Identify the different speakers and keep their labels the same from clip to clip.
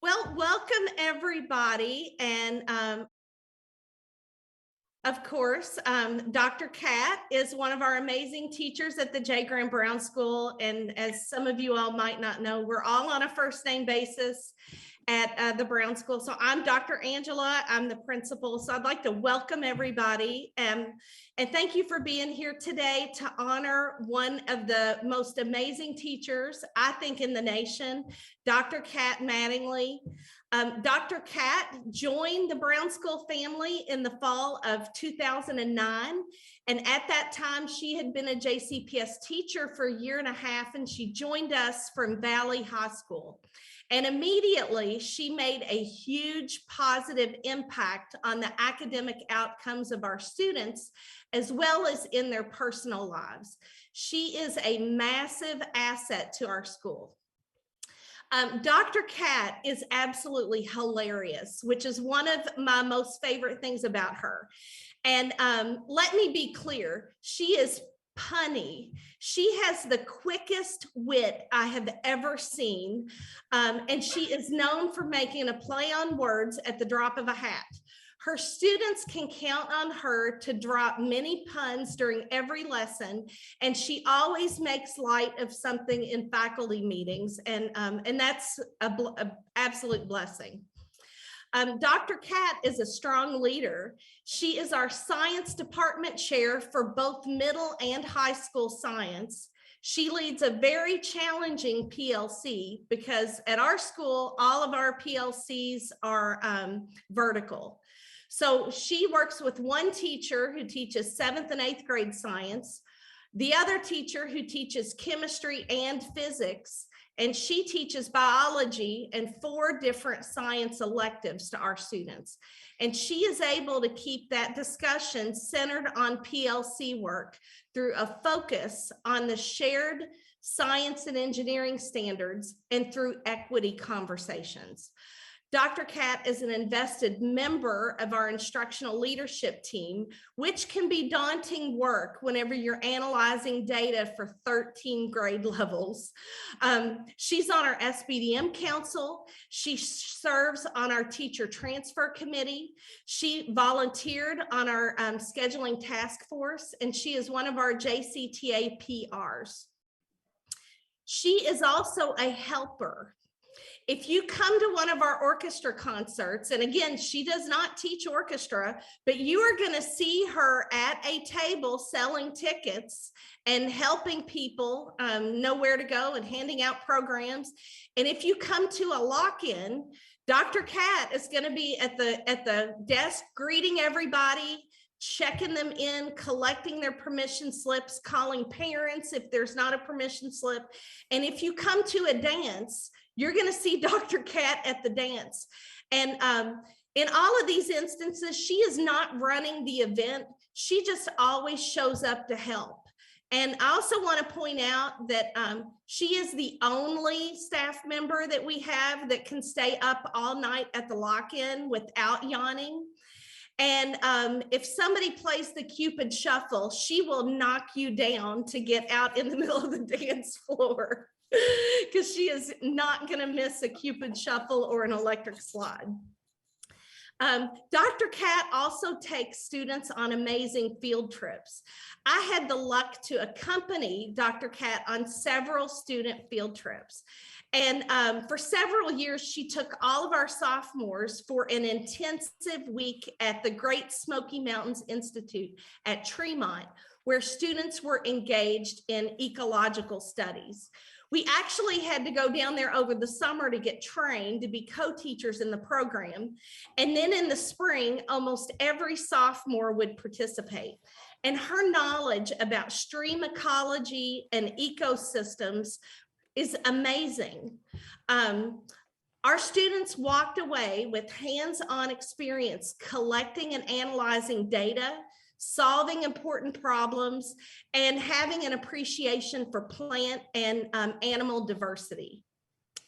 Speaker 1: Well, welcome everybody. And of course, Dr. Kat is one of our amazing teachers at the J. Graham Brown School. And as some of you all might not know, we're all on a first name basis at the Brown School. So I'm Dr. Angela, I'm the principal. So I'd like to welcome everybody and thank you for being here today to honor one of the most amazing teachers, I think, in the nation, Dr. Kat Mattingly. Dr. Kat joined the Brown School family in the fall of 2009. And at that time, she had been a JCPS teacher for a year and a half, and she joined us from Valley High School. And immediately, she made a huge positive impact on the academic outcomes of our students, as well as in their personal lives. She is a massive asset to our school. Dr. Kat is absolutely hilarious, which is one of my most favorite things about her. And let me be clear, she is punny. She has the quickest wit I have ever seen. And she is known for making a play on words at the drop of a hat. Her students can count on her to drop many puns during every lesson, and she always makes light of something in faculty meetings, and that's an absolute blessing. Dr. Kat is a strong leader. She is our science department chair for both middle and high school science. She leads a very challenging PLC because at our school, all of our PLCs are vertical. So she works with one teacher who teaches 7th and 8th grade science, the other teacher who teaches chemistry and physics, and she teaches biology and 4 different science electives to our students. And she is able to keep that discussion centered on PLC work through a focus on the shared science and engineering standards and through equity conversations. Dr. Kat is an invested member of our instructional leadership team, which can be daunting work whenever you're analyzing data for 13 grade levels. She's on our SBDM council. She serves on our teacher transfer committee. She volunteered on our scheduling task force, and she is one of our JCTA PRs. She is also a helper. If you come to one of our orchestra concerts, and again, she does not teach orchestra, but you are going to see her at a table selling tickets and helping people know where to go and handing out programs. And if you come to a lock-in, Dr. Kat is going to be at the desk greeting everybody, checking them in, collecting their permission slips, calling parents if there's not a permission slip. And if you come to a dance, you're going to see Dr. Kat at the dance. And in all of these instances, she is not running the event. She just always shows up to help. And I also want to point out that she is the only staff member that we have that can stay up all night at the lock-in without yawning. And if somebody plays the Cupid Shuffle, she will knock you down to get out in the middle of the dance floor, because she is not going to miss a Cupid Shuffle or an electric slide. Dr. Kat also takes students on amazing field trips. I had the luck to accompany Dr. Kat on several student field trips. And for several years, she took all of our sophomores for an intensive week at the Great Smoky Mountains Institute at Tremont, where students were engaged in ecological studies. We actually had to go down there over the summer to get trained to be co-teachers in the program. And then in the spring, almost every sophomore would participate. And her knowledge about stream ecology and ecosystems is amazing. Our students walked away with hands-on experience collecting and analyzing data, solving important problems, and having an appreciation for plant and animal diversity.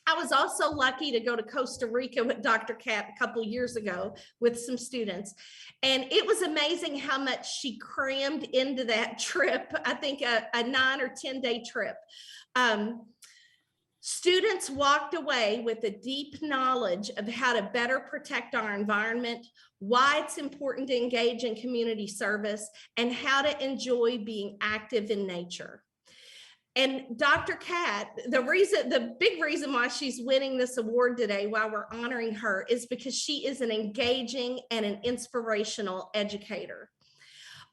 Speaker 1: I was also lucky to go to Costa Rica with Dr. Kat a couple years ago with some students. And it was amazing how much she crammed into that trip. I think a 9 or 10 day trip. Students walked away with a deep knowledge of how to better protect our environment, why it's important to engage in community service, and how to enjoy being active in nature. And Dr. Kat, the big reason why she's winning this award today, why we're honoring her, is because she is an engaging and an inspirational educator.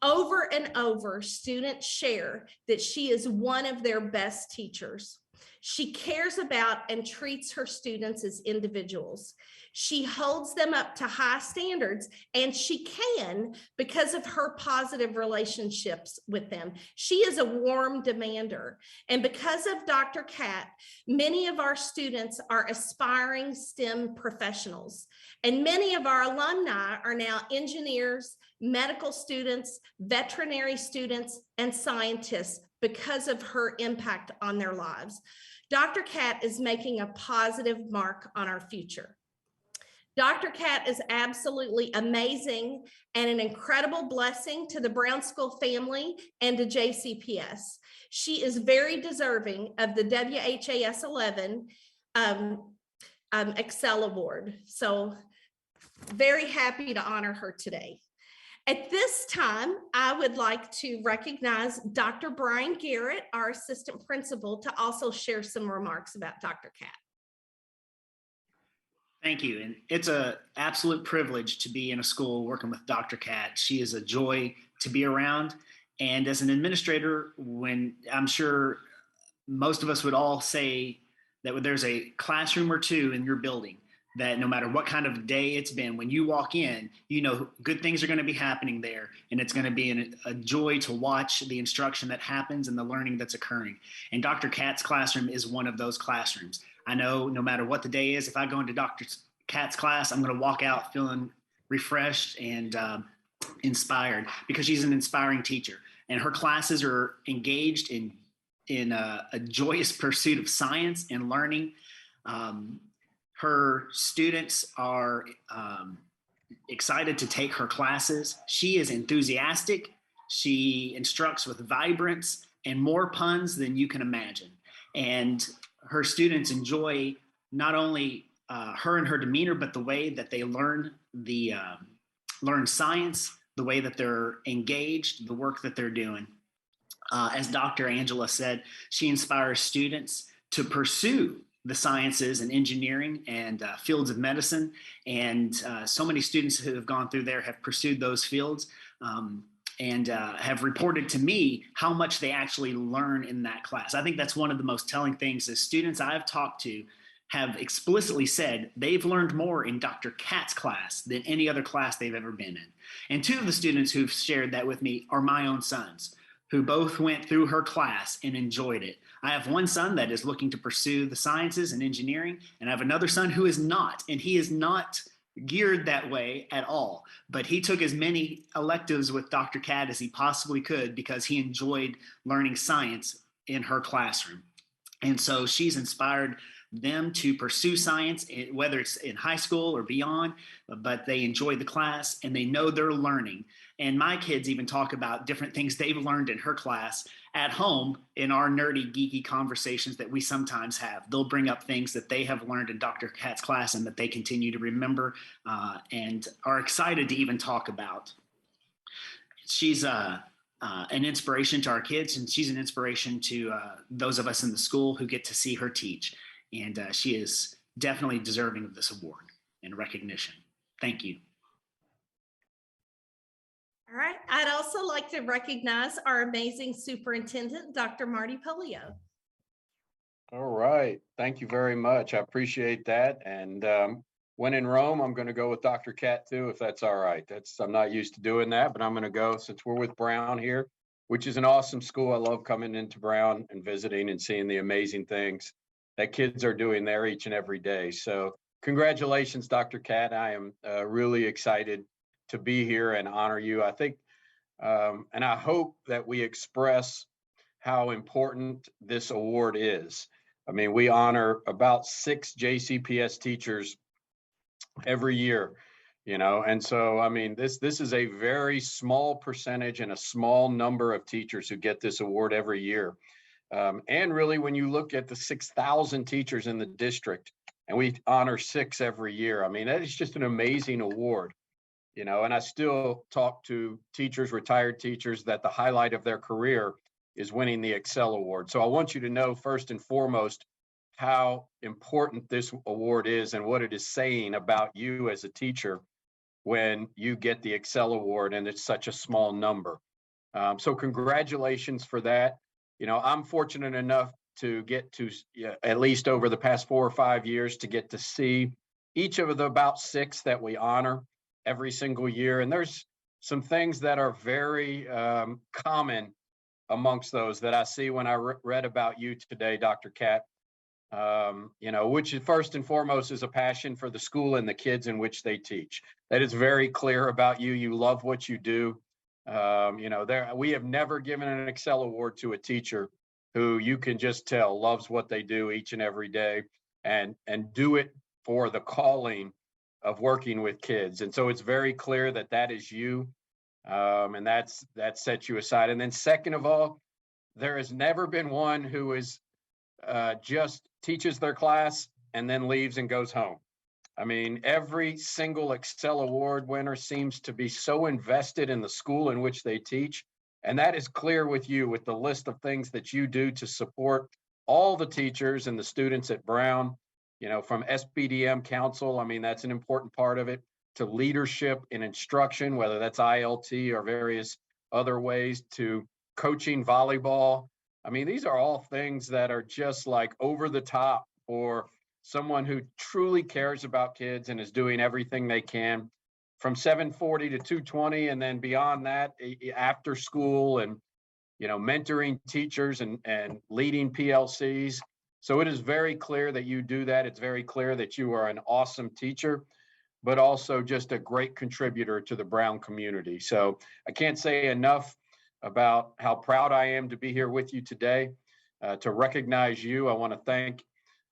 Speaker 1: Over and over, students share that she is one of their best teachers. She cares about and treats her students as individuals. She holds them up to high standards, and she can because of her positive relationships with them. She is a warm demander. And because of Dr. Kat, many of our students are aspiring STEM professionals. And many of our alumni are now engineers, medical students, veterinary students, and scientists because of her impact on their lives. Dr. Kat is making a positive mark on our future. Dr. Kat is absolutely amazing and an incredible blessing to the Brown School family and to JCPS. She is very deserving of the WHAS 11 ExCEL Award. So very happy to honor her today. At this time, I would like to recognize Dr. Brian Garrett, our assistant principal, to also share some remarks about Dr. Kat.
Speaker 2: Thank you. And it's an absolute privilege to be in a school working with Dr. Kat. She is a joy to be around. And as an administrator, when I'm sure most of us would all say that there's a classroom or two in your building that no matter what kind of day it's been, when you walk in, you know good things are going to be happening there. And it's going to be a joy to watch the instruction that happens and the learning that's occurring. And Dr. Kat's classroom is one of those classrooms. I know no matter what the day is, if I go into Dr. Kat's class, I'm going to walk out feeling refreshed and inspired because she's an inspiring teacher. And her classes are engaged in a joyous pursuit of science and learning. Her students are excited to take her classes. She is enthusiastic. She instructs with vibrance and more puns than you can imagine. And her students enjoy not only her and her demeanor, but the way that they learn science, the way that they're engaged, the work that they're doing. As Dr. Angela said, she inspires students to pursue the sciences and engineering and fields of medicine. And so many students who have gone through there have pursued those fields and have reported to me how much they actually learn in that class. I think that's one of the most telling things is students I've talked to have explicitly said they've learned more in Dr. Kat's class than any other class they've ever been in. And two of the students who've shared that with me are my own sons, who both went through her class and enjoyed it. I have one son that is looking to pursue the sciences and engineering, and I have another son who is not, and he is not geared that way at all. But he took as many electives with Dr. Kat as he possibly could because he enjoyed learning science in her classroom. And so she's inspired them to pursue science, whether it's in high school or beyond, but they enjoy the class and they know they're learning. And my kids even talk about different things they've learned in her class at home in our nerdy, geeky conversations that we sometimes have. They'll bring up things that they have learned in Dr. Kat's class and that they continue to remember and are excited to even talk about. She's an inspiration to our kids, and she's an inspiration to those of us in the school who get to see her teach. And she is definitely deserving of this award and recognition. Thank you.
Speaker 1: All right. I'd also like to recognize our amazing superintendent, Dr. Marty Polio.
Speaker 3: All right. Thank you very much. I appreciate that. And when in Rome, I'm going to go with Dr. Kat too, if that's all right. I'm not used to doing that, but I'm going to go since we're with Brown here, which is an awesome school. I love coming into Brown and visiting and seeing the amazing things that kids are doing there each and every day. So congratulations, Dr. Kat. I am really excited to be here and honor you. I think, and I hope that we express how important this award is. I mean, we honor about 6 JCPS teachers every year, you know, and so, I mean, this is a very small percentage and a small number of teachers who get this award every year. And really, when you look at the 6,000 teachers in the district, and we honor 6 every year, I mean, that is just an amazing award. And I still talk to teachers, retired teachers, that the highlight of their career is winning the ExCEL award. So I want you to know first and foremost how important this award is and what it is saying about you as a teacher when you get the ExCEL award and it's such a small number. So congratulations for that. I'm fortunate enough to get to, at least over the past 4 or 5 years, to get to see each of the about 6 that we honor every single year. And there's some things that are very common amongst those that I see when I read about you today, Dr. Cat, which is first and foremost is a passion for the school and the kids in which they teach. That is very clear about you. You love what you do. We have never given an ExCEL award to a teacher who you can just tell loves what they do each and every day and do it for the calling of working with kids. And so it's very clear that that is you, and that sets you aside. And then second of all, there has never been one who is just teaches their class and then leaves and goes home. I mean, every single ExCEL award winner seems to be so invested in the school in which they teach. And that is clear with you, with the list of things that you do to support all the teachers and the students at Brown, from SBDM council. I mean, that's an important part of it, to leadership in instruction, whether that's ILT or various other ways, to coaching volleyball. I mean, these are all things that are just like over the top for someone who truly cares about kids and is doing everything they can from 7:40 to 2:20, and then beyond that, after school, and mentoring teachers and leading PLCs. So it is very clear that you do that. It's very clear that you are an awesome teacher, but also just a great contributor to the Brown community. So I can't say enough about how proud I am to be here with you today, to recognize you. I want to thank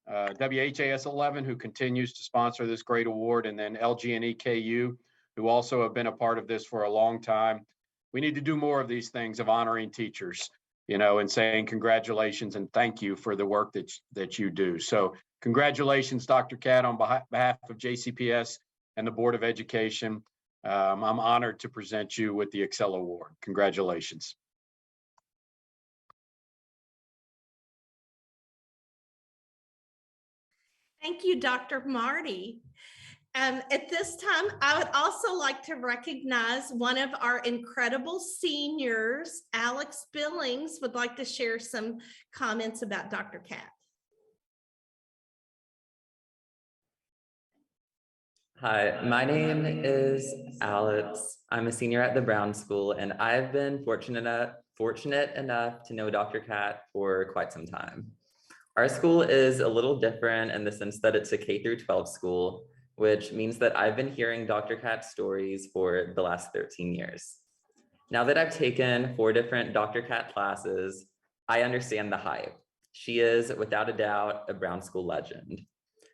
Speaker 3: WHAS 11, who continues to sponsor this great award, and then LG and EKU, who also have been a part of this for a long time. We need to do more of these things of honoring teachers, and saying congratulations and thank you for the work that you do. So congratulations, Dr. Cat, on behalf of JCPS and the Board of Education. I'm honored to present you with the ExCEL Award. Congratulations.
Speaker 1: Thank you, Dr. Marty. At this time, I would also like to recognize one of our incredible seniors. Alex Billings would like to share some comments about Dr. Cat.
Speaker 4: Hi, my name is Alex. I'm a senior at the Brown School, and I've been fortunate enough to know Dr. Cat for quite some time. Our school is a little different in the sense that it's a K through 12 school, which means that I've been hearing Dr. Cat's stories for the last 13 years. Now that I've taken 4 different Dr. Cat classes, I understand the hype. She is, without a doubt, a Brown School legend.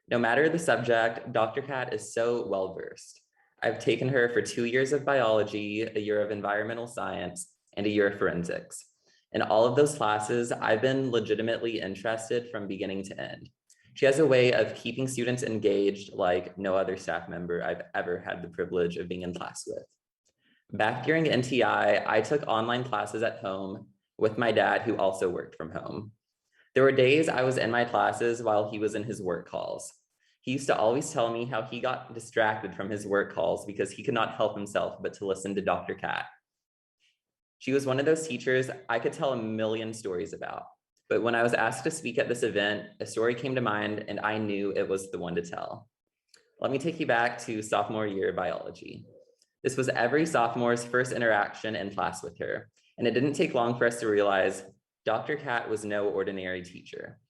Speaker 4: No matter the subject, Dr. Cat is so well-versed. I've taken her for 2 years of biology, a year of environmental science, and a year of forensics. In all of those classes, I've been legitimately interested from beginning to end. She has a way of keeping students engaged like no other staff member I've ever had the privilege of being in class with. Back during NTI, I took online classes at home with my dad, who also worked from home. There were days I was in my classes while he was in his work calls. He used to always tell me how he got distracted from his work calls because he could not help himself but to listen to Dr. Cat. She was one of those teachers I could tell a million stories about, but when I was asked to speak at this event, a story came to mind and I knew it was the one to tell. Let me take you back to sophomore year biology. This was every sophomore's first interaction in class with her, and it didn't take long for us to realize Dr. Cat was no ordinary teacher,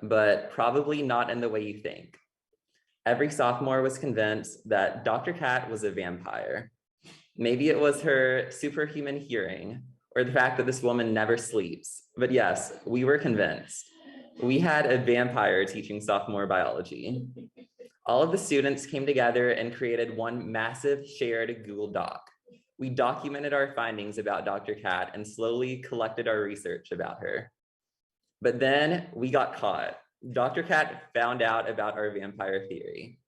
Speaker 4: but probably not in the way you think. Every sophomore was convinced that Dr. Cat was a vampire. Maybe it was her superhuman hearing or the fact that this woman never sleeps. But yes, we were convinced. We had a vampire teaching sophomore biology. All of the students came together and created one massive shared Google Doc. We documented our findings about Dr. Cat and slowly collected our research about her. But then we got caught. Dr. Cat found out about our vampire theory.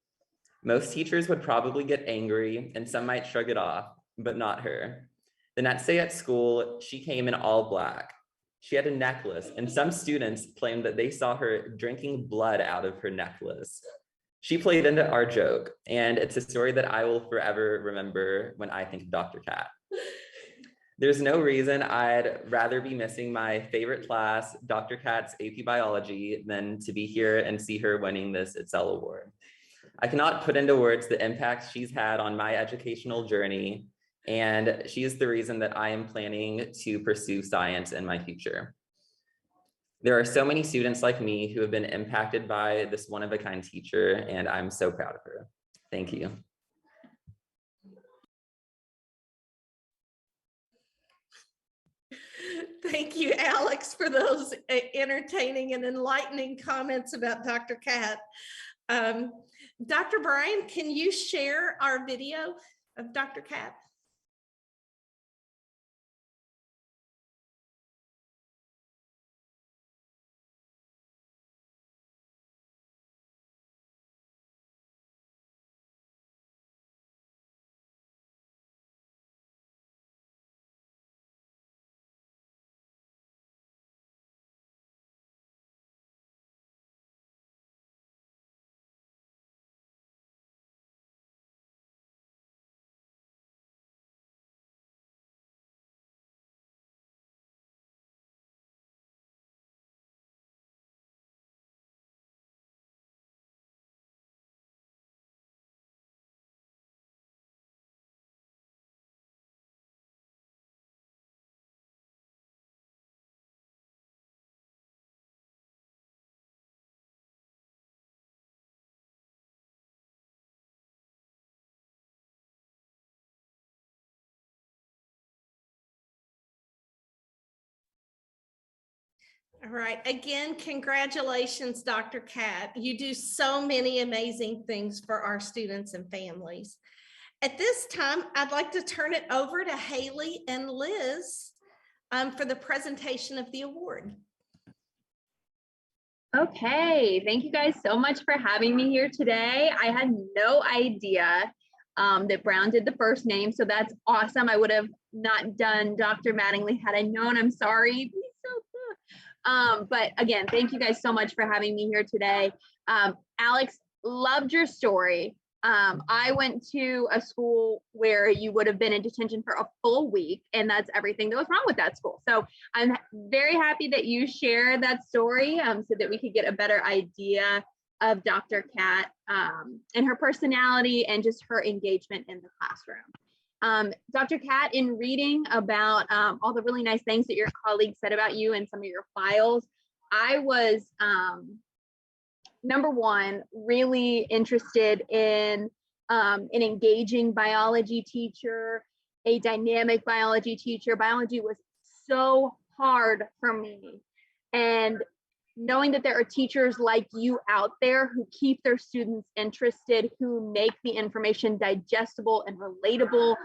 Speaker 4: Most teachers would probably get angry and some might shrug it off, but not her. The next day at school, she came in all black. She had a necklace, and some students claimed that they saw her drinking blood out of her necklace. She played into our joke, and it's a story that I will forever remember when I think of Dr. Cat. There's no reason I'd rather be missing my favorite class, Dr. Cat's AP Biology, than to be here and see her winning this ExCEL award. I cannot put into words the impact she's had on my educational journey, and she is the reason that I am planning to pursue science in my future. There are so many students like me who have been impacted by this one-of-a-kind teacher, and I'm so proud of her. Thank you.
Speaker 1: Thank you, Alex, for those entertaining and enlightening comments about Dr. Cat. Dr. Brian, can you share our video of Dr. Cat? All right. Again, congratulations, Dr. Cat. You do so many amazing things for our students and families. At this time, I'd like to turn it over to Haley and Liz for the presentation of the award.
Speaker 5: Okay, thank you guys so much for having me here today. I had no idea that Brown did the first name, so that's awesome. I would have not done Dr. Mattingly had I known. I'm sorry. He's so good. But again, thank you guys so much for having me here today. Alex, loved your story. I went to a school where you would have been in detention for a full week, and that's everything that was wrong with that school. So I'm very happy that you shared that story so that we could get a better idea of Dr. Cat and her personality and just her engagement in the classroom. Dr. Cat, in reading about all the really nice things that your colleagues said about you and some of your files, I was number one, really interested in an engaging biology teacher, a dynamic biology teacher. Biology was so hard for me. And knowing that there are teachers like you out there who keep their students interested, who make the information digestible and relatable,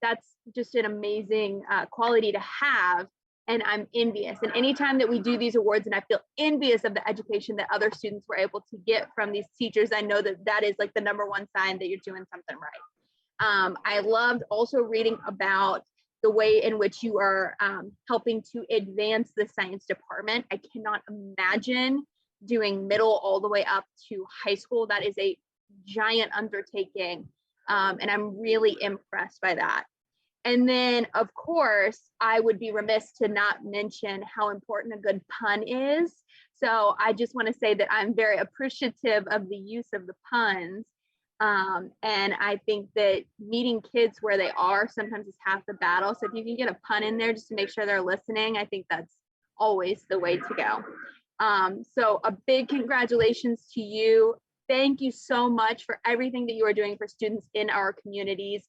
Speaker 5: that's just an amazing quality to have. And I'm envious. And anytime that we do these awards, and I feel envious of the education that other students were able to get from these teachers, I know that that is like the number one sign that you're doing something right. I loved also reading about the way in which you are helping to advance the science department. I cannot imagine doing middle all the way up to high school. That is a giant undertaking. And I'm really impressed by that. And then, of course, I would be remiss to not mention how important a good pun is. So I just want to say that I'm very appreciative of the use of the puns. And I think that meeting kids where they are sometimes is half the battle. So if you can get a pun in there just to make sure they're listening, I think that's always the way to go. So a big congratulations to you. Thank you so much for everything that you are doing for students in our communities.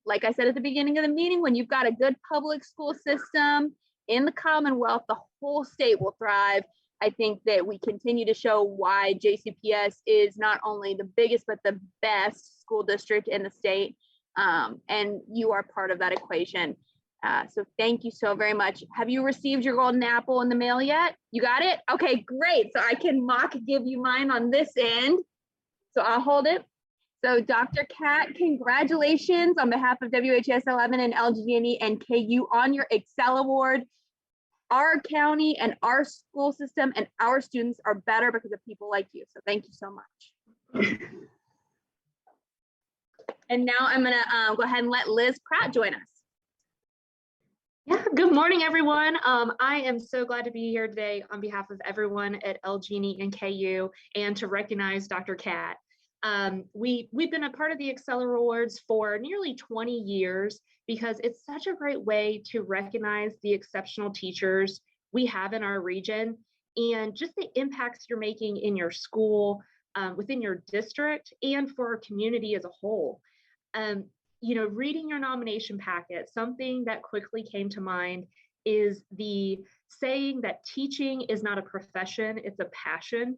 Speaker 5: Like I said at the beginning of the meeting, when you've got a good public school system in the Commonwealth, the whole state will thrive. I think that we continue to show why JCPS is not only the biggest, but the best school district in the state. And you are part of that equation. So thank you so very much. Have you received your golden apple in the mail yet? You got it? Okay, great. So I can give you mine on this end. So I'll hold it. So Dr. Kat, congratulations on behalf of WHS 11 and LGE and KU on your ExCEL Award. Our county and our school system and our students are better because of people like you. So thank you so much. And now I'm gonna go ahead and let Liz Pratt join us.
Speaker 6: Yeah, good morning, everyone. I am so glad to be here today on behalf of everyone at LGE and KU and to recognize Dr. Kat. We've been a part of the ExCEL Awards for nearly 20 years because it's such a great way to recognize the exceptional teachers we have in our region and just the impacts you're making in your school, within your district, and for our community as a whole. You know, reading your nomination packet, something that quickly came to mind is the saying that teaching is not a profession, it's a passion.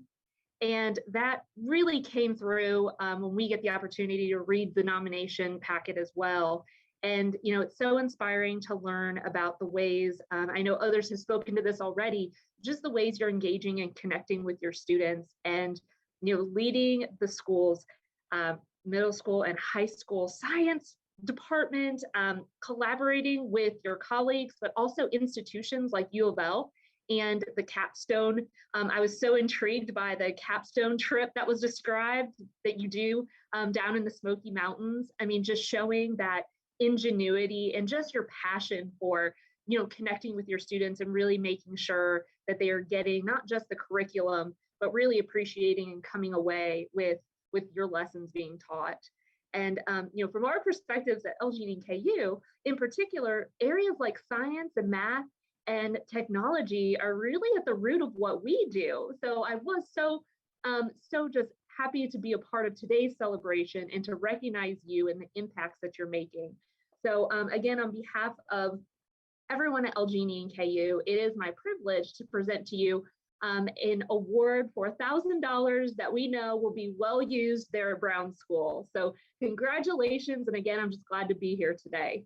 Speaker 6: And that really came through when we get the opportunity to read the nomination packet as well. And, you know, it's so inspiring to learn about the ways, I know others have spoken to this already, just the ways you're engaging and connecting with your students and, you know, leading the schools, middle school and high school science department, collaborating with your colleagues, but also institutions like U of L and the capstone. I was so intrigued by the capstone trip that was described that you do down in the Smoky Mountains. I mean, just showing that ingenuity and just your passion for, you know, connecting with your students and really making sure that they are getting not just the curriculum, but really appreciating and coming away with your lessons being taught. And, you know, from our perspectives at LGE and KU, in particular, areas like science and math and technology are really at the root of what we do. So I was so just happy to be a part of today's celebration and to recognize you and the impacts that you're making. So again, on behalf of everyone at LGE and KU, it is my privilege to present to you an award for $1,000 that we know will be well used there at Brown School. So congratulations. And again, I'm just glad to be here today.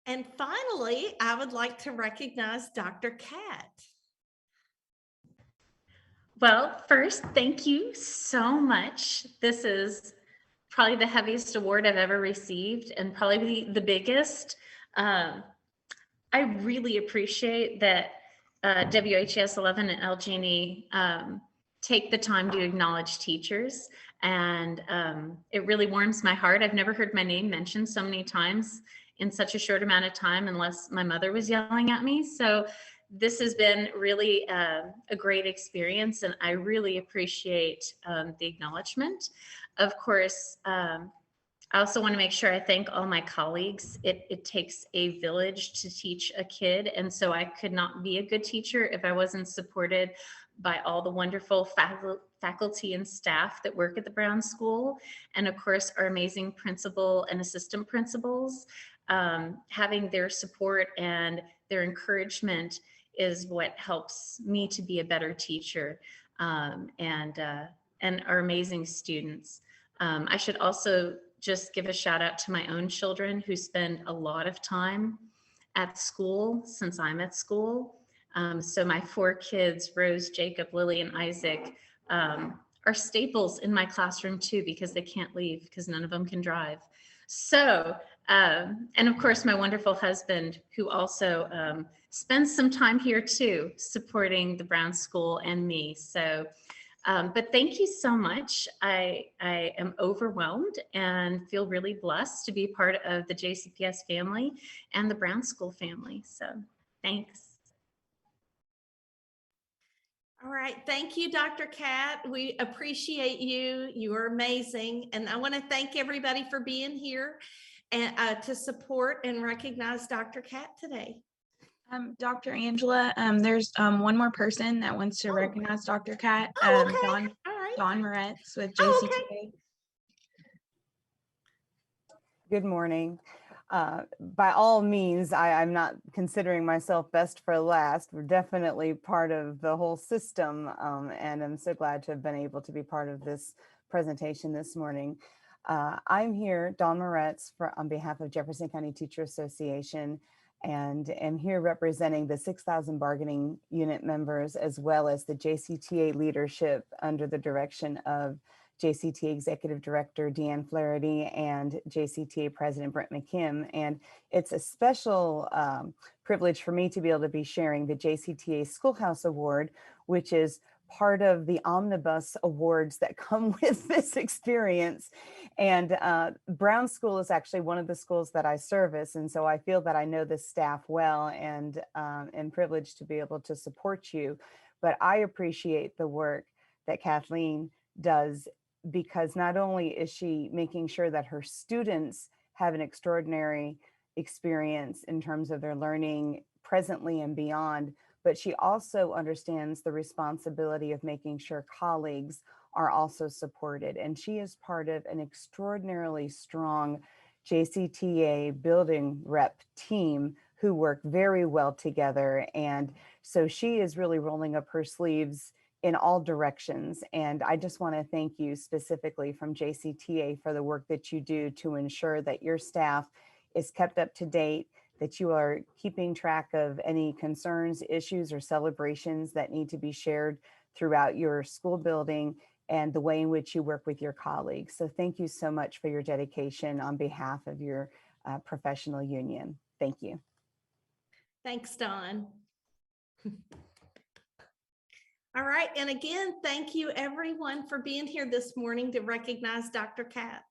Speaker 1: And finally, I would like to recognize Dr. Kat.
Speaker 7: Well, first, thank you so much. This is probably the heaviest award I've ever received and probably the biggest. I really appreciate that WHS 11 and LGE take the time to acknowledge teachers, and it really warms my heart. I've never heard my name mentioned so many times in such a short amount of time unless my mother was yelling at me. So this has been really a great experience, and I really appreciate the acknowledgement. Of course, I also want to make sure I thank all my colleagues. It takes a village to teach a kid, and so I could not be a good teacher if I wasn't supported by all the wonderful faculty and staff that work at the Brown School, and of course our amazing principal and assistant principals. Having their support and their encouragement is what helps me to be a better teacher, and our amazing students. I should also just give a shout out to my own children who spend a lot of time at school since I'm at school. So my 4 kids, Rose, Jacob, Lily, and Isaac, are staples in my classroom too, because they can't leave because none of them can drive. So, and of course, my wonderful husband, who also spends some time here too, supporting the Brown School and me. So, but thank you so much. I am overwhelmed and feel really blessed to be part of the JCPS family and the Brown School family. So thanks.
Speaker 1: All right, thank you, Dr. Kat. We appreciate you. You are amazing. And I want to thank everybody for being here and to support and recognize Dr. Kat today.
Speaker 8: Dr. Angela, there's one more person that wants to recognize Dr. Kat.
Speaker 1: Okay.
Speaker 8: Dawn Moretz with JCTA.
Speaker 1: Oh, okay.
Speaker 9: Good morning. By all means, I'm not considering myself best for last. We're definitely part of the whole system, and I'm so glad to have been able to be part of this presentation this morning. I'm here, Dawn Moretz, on behalf of Jefferson County Teacher Association, and am here representing the 6,000 bargaining unit members, as well as the JCTA leadership under the direction of JCTA Executive Director Deanne Flaherty and JCTA President Brent McKim. And it's a special privilege for me to be able to be sharing the JCTA Schoolhouse Award, which is part of the omnibus awards that come with this experience. And Brown School is actually one of the schools that I service. And so I feel that I know the staff well and am privileged to be able to support you. But I appreciate the work that Kathleen does, because not only is she making sure that her students have an extraordinary experience in terms of their learning presently and beyond, but she also understands the responsibility of making sure colleagues are also supported. And she is part of an extraordinarily strong JCTA building rep team who work very well together. And so she is really rolling up her sleeves in all directions. And I just want to thank you specifically from JCTA for the work that you do to ensure that your staff is kept up to date, that you are keeping track of any concerns, issues, or celebrations that need to be shared throughout your school building, and the way in which you work with your colleagues. So thank you so much for your dedication on behalf of your professional union. Thank you.
Speaker 1: Thanks, Dawn. All right, and again, thank you everyone for being here this morning to recognize Dr. Cat.